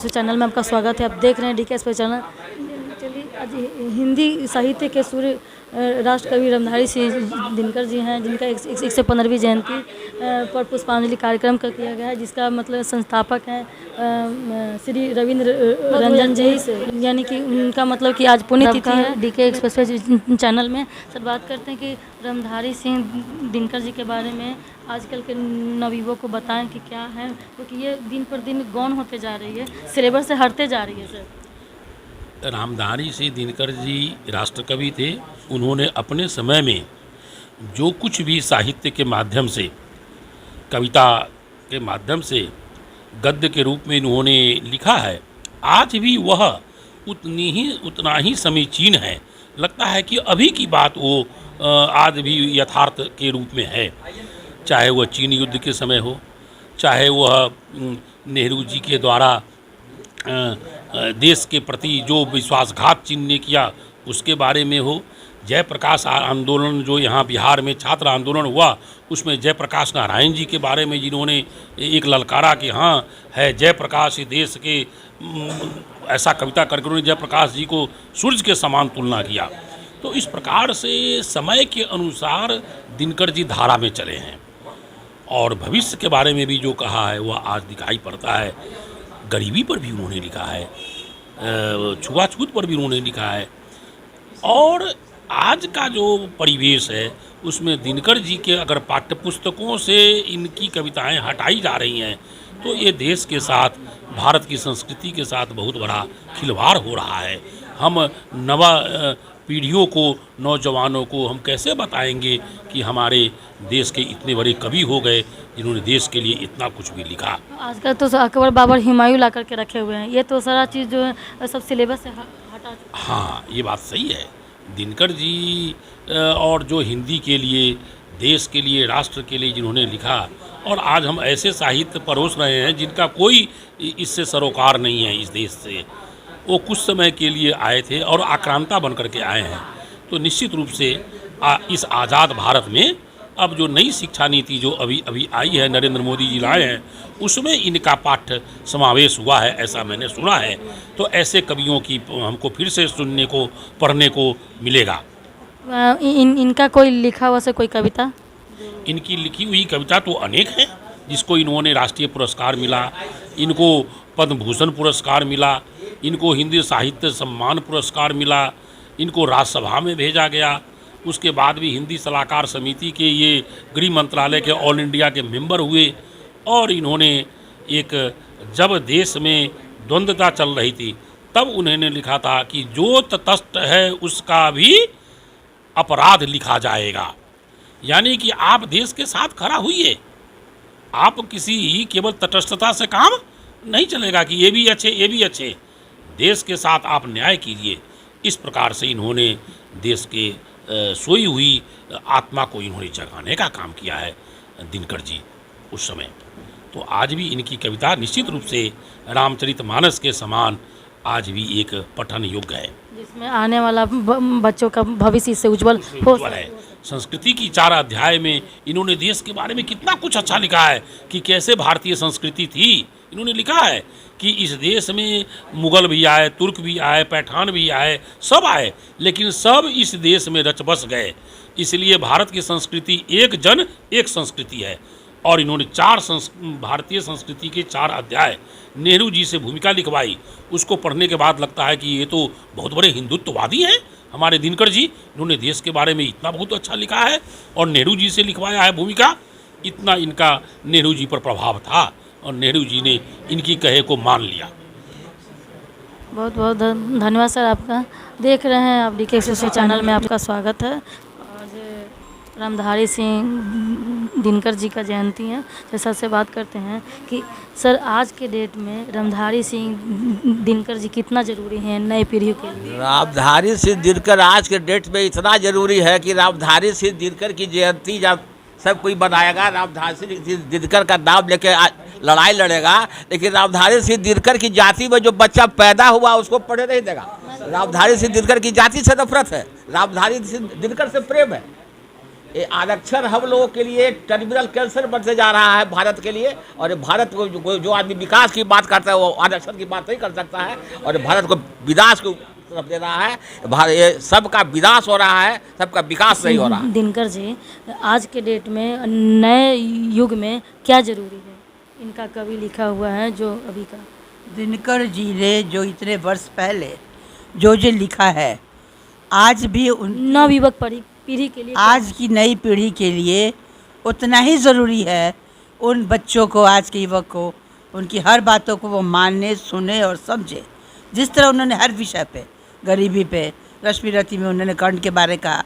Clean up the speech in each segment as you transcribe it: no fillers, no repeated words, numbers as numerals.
Channel में आपका स्वागत है। आप देख रहे हैं डीके एक्सप्रेस चैनल। चलिए, आज हिंदी साहित्य के सूर्य राष्ट्र कवि रामधारी सिंह दिनकर जी हैं, जिनका 115वीं जयंती पर पुष्पांजलि कार्यक्रम का किया गया है, जिसका मतलब संस्थापक हैं श्री रविंद्र रंजन जी, यानी कि उनका मतलब कि आज पुण्यतिथि है। डीके एक्सप्रेस चैनल में सर बात करते हैं कि रामधारी सिंह दिनकर जी के बारे में आजकल के नवयुवकों को बताएं कि क्या है, क्योंकि ये दिन पर दिन गौण होते जा रही है, सिलेबस से हटते जा रही है। सर, रामधारी सिंह दिनकर जी राष्ट्रकवि थे। उन्होंने अपने समय में जो कुछ भी साहित्य के माध्यम से, कविता के माध्यम से, गद्य के रूप में इन्होंने लिखा है, आज भी वह उतना ही समीचीन है। लगता है कि अभी की बात वो आज भी यथार्थ के रूप में है। चाहे वह चीन युद्ध के समय हो, चाहे वह नेहरू जी के द्वारा देश के प्रति जो विश्वासघात चीन ने किया उसके बारे में हो, जयप्रकाश आंदोलन जो यहाँ बिहार में छात्र आंदोलन हुआ, उसमें जयप्रकाश नारायण जी के बारे में जिन्होंने एक ललकारा कि हाँ है जयप्रकाश देश के, ऐसा कविता करके उन्होंने जयप्रकाश जी को सूर्य के समान तुलना किया। तो इस प्रकार से समय के अनुसार दिनकर जी धारा में चले हैं और भविष्य के बारे में भी जो कहा है वह आज दिखाई पड़ता है। गरीबी पर भी उन्होंने लिखा है, छुआछूत पर भी उन्होंने लिखा है, और आज का जो परिवेश है उसमें दिनकर जी के अगर पाठ्यपुस्तकों से इनकी कविताएं हटाई जा रही हैं तो ये देश के साथ, भारत की संस्कृति के साथ बहुत बड़ा खिलवाड़ हो रहा है। हम नवा पीढ़ियों को, नौजवानों को हम कैसे बताएंगे कि हमारे देश के इतने बड़े कवि हो गए जिन्होंने देश के लिए इतना कुछ भी लिखा। आजकल तो अकबर बाबर हुमायूं ला करके रखे हुए हैं, ये तो सारा चीज़ जो है सब सिलेबस से हटा। हाँ, ये बात सही है। दिनकर जी और जो हिंदी के लिए, देश के लिए, राष्ट्र के लिए जिन्होंने लिखा, और आज हम ऐसे साहित्य परोस रहे हैं जिनका कोई इससे सरोकार नहीं है इस देश से। वो कुछ समय के लिए आए थे और आक्रांता बन करके आए हैं। तो निश्चित रूप से इस आज़ाद भारत में अब जो नई शिक्षा नीति जो अभी आई है, नरेंद्र मोदी जी लाए हैं, उसमें इनका पाठ्य समावेश हुआ है, ऐसा मैंने सुना है। तो ऐसे कवियों की हमको फिर से सुनने को, पढ़ने को मिलेगा। इनका कोई लिखा हुआ से कोई कविता? इनकी लिखी हुई कविता तो अनेक हैं, जिसको इन्होंने राष्ट्रीय पुरस्कार मिला, इनको पद्म भूषण पुरस्कार मिला, इनको हिंदी साहित्य सम्मान पुरस्कार मिला, इनको राज्यसभा में भेजा गया। उसके बाद भी हिंदी सलाहकार समिति के ये गृह मंत्रालय के ऑल इंडिया के मेंबर हुए, और इन्होंने एक, जब देश में द्वंद्वता चल रही थी तब उन्होंने लिखा था कि जो तटस्थ है उसका भी अपराध लिखा जाएगा। यानी कि आप देश के साथ खड़ा हुइए, आप किसी केवल तटस्थता से काम नहीं चलेगा कि ये भी अच्छे, ये भी अच्छे, देश के साथ आप न्याय कीजिए। इस प्रकार से इन्होंने देश के सोई हुई आत्मा को इन्होंने जगाने का काम किया है दिनकर जी उस समय। तो आज भी इनकी कविता निश्चित रूप से रामचरितमानस के समान आज भी एक पठन योग्य है, जिसमें आने वाला बच्चों का भविष्य से उज्जवल है। संस्कृति की 4 अध्याय में इन्होंने देश के बारे में कितना कुछ अच्छा लिखा है कि कैसे भारतीय संस्कृति थी। इन्होंने लिखा है कि इस देश में मुग़ल भी आए, तुर्क भी आए, पैठान भी आए, सब आए, लेकिन सब इस देश में रच बस गए। इसलिए भारत की संस्कृति एक जन एक संस्कृति है। और इन्होंने भारतीय संस्कृति के 4 अध्याय नेहरू जी से भूमिका लिखवाई। उसको पढ़ने के बाद लगता है कि ये तो बहुत बड़े हिंदुत्ववादी हैं हमारे दिनकर जी। इन्होंने देश के बारे में इतना बहुत अच्छा लिखा है और नेहरू जी से लिखवाया है भूमिका। इतना इनका नेहरू जी पर प्रभाव था और नेहरू जी ने इनकी कहे को मान लिया। बहुत बहुत धन्यवाद सर आपका। देख रहे हैं आप डीके एक्सप्रेस चैनल में, आपका स्वागत है। आज रामधारी सिंह दिनकर जी का जयंती है। जैसा से बात करते हैं कि सर आज के डेट में रामधारी सिंह दिनकर जी कितना ज़रूरी हैं नई पीढ़ी के लिए? रामधारी सिंह दिनकर आज के डेट में इतना ज़रूरी है कि रामधारी सिंह दिनकर की जयंती जब सब कोई बनाएगा, रामधारी सिंह दिनकर का नाम लेके लड़ाई लड़ेगा, लेकिन रामधारी सिंह दिनकर की जाति में जो बच्चा पैदा हुआ उसको पढ़े नहीं देगा। रामधारी सिंह दिनकर की जाति से नफरत है, रामधारी सिंह दिनकर से प्रेम है। ये आरक्षण हम लोगों के लिए टर्मिनल कैंसर बनते जा रहा है भारत के लिए। और भारत को जो आदमी विकास की बात करता है वो आरक्षण की बात नहीं कर सकता है, और भारत को विनाश को तरफ दे रहा है। भारत ये सबका विनाश हो रहा है, सबका विकास नहीं हो रहा है। दिनकर जी, आज के डेट में नए युग में क्या जरूरी है? इनका कवि लिखा हुआ है जो अभी का। दिनकर जी ने जो इतने वर्ष पहले जो लिखा है, आज भी नवयुवक पीढ़ी के लिए आज की नई पीढ़ी के लिए उतना ही ज़रूरी है। उन बच्चों को, आज के युवक को, उनकी हर बातों को वो माने, सुने और समझे। जिस तरह उन्होंने हर विषय पे, गरीबी पे, रश्मि रति में उन्होंने कर्ण के बारे कहा,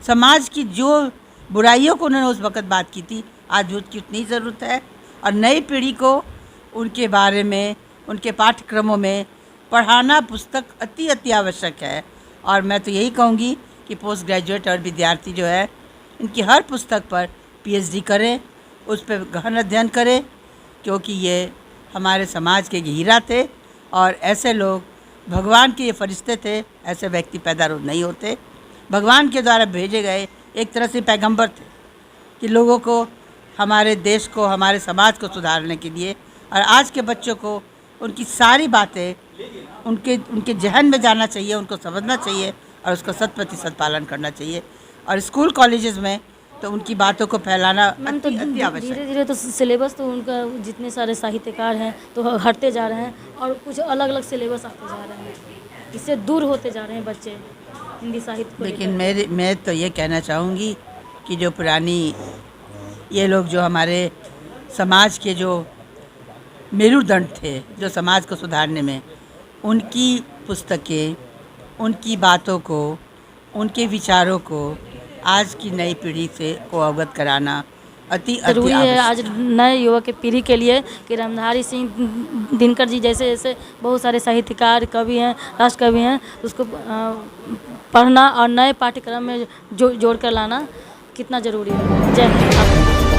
समाज की जो बुराइयों को उन्होंने उस वक़्त बात की थी, आज उसकी उतनी ज़रूरत है। और नई पीढ़ी को उनके बारे में, उनके पाठ्यक्रमों में पढ़ाना, पुस्तक अति आवश्यक है। और मैं तो यही कहूँगी कि पोस्ट ग्रेजुएट और विद्यार्थी जो है, इनकी हर पुस्तक पर पीएचडी करें, उस पर गहन अध्ययन करें, क्योंकि ये हमारे समाज के हीरा थे। और ऐसे लोग भगवान के ये फरिश्ते थे, ऐसे व्यक्ति पैदा रोज नहीं होते। भगवान के द्वारा भेजे गए एक तरह से पैगंबर थे कि लोगों को, हमारे देश को, हमारे समाज को सुधारने के लिए। और आज के बच्चों को उनकी सारी बातें उनके जहन में जाना चाहिए, उनको समझना चाहिए और उसका 100% पालन करना चाहिए। और स्कूल कॉलेजेस में तो उनकी बातों को फैलाना अति आवश्यक है। धीरे धीरे तो सिलेबस तो उनका, जितने सारे साहित्यकार हैं तो हटते जा रहे हैं और कुछ अलग अलग सिलेबस आते जा रहे हैं, इससे दूर होते जा रहे हैं बच्चे हिंदी साहित्य को। लेकिन मैं तो ये कहना चाहूँगी कि जो पुरानी ये लोग, जो हमारे समाज के जो मेरुदंड थे, जो समाज को सुधारने में, उनकी पुस्तकें, उनकी बातों को, उनके विचारों को आज की नई पीढ़ी से को अवगत कराना अति जरूरी है आज नए युवा के पीढ़ी के लिए कि रामधारी सिंह दिनकर जी जैसे जैसे बहुत सारे साहित्यकार, कवि हैं, राष्ट्र कवि हैं, उसको पढ़ना और नए पाठ्यक्रम में जोड़ कर लाना कितना ज़रूरी है। जय हिंद।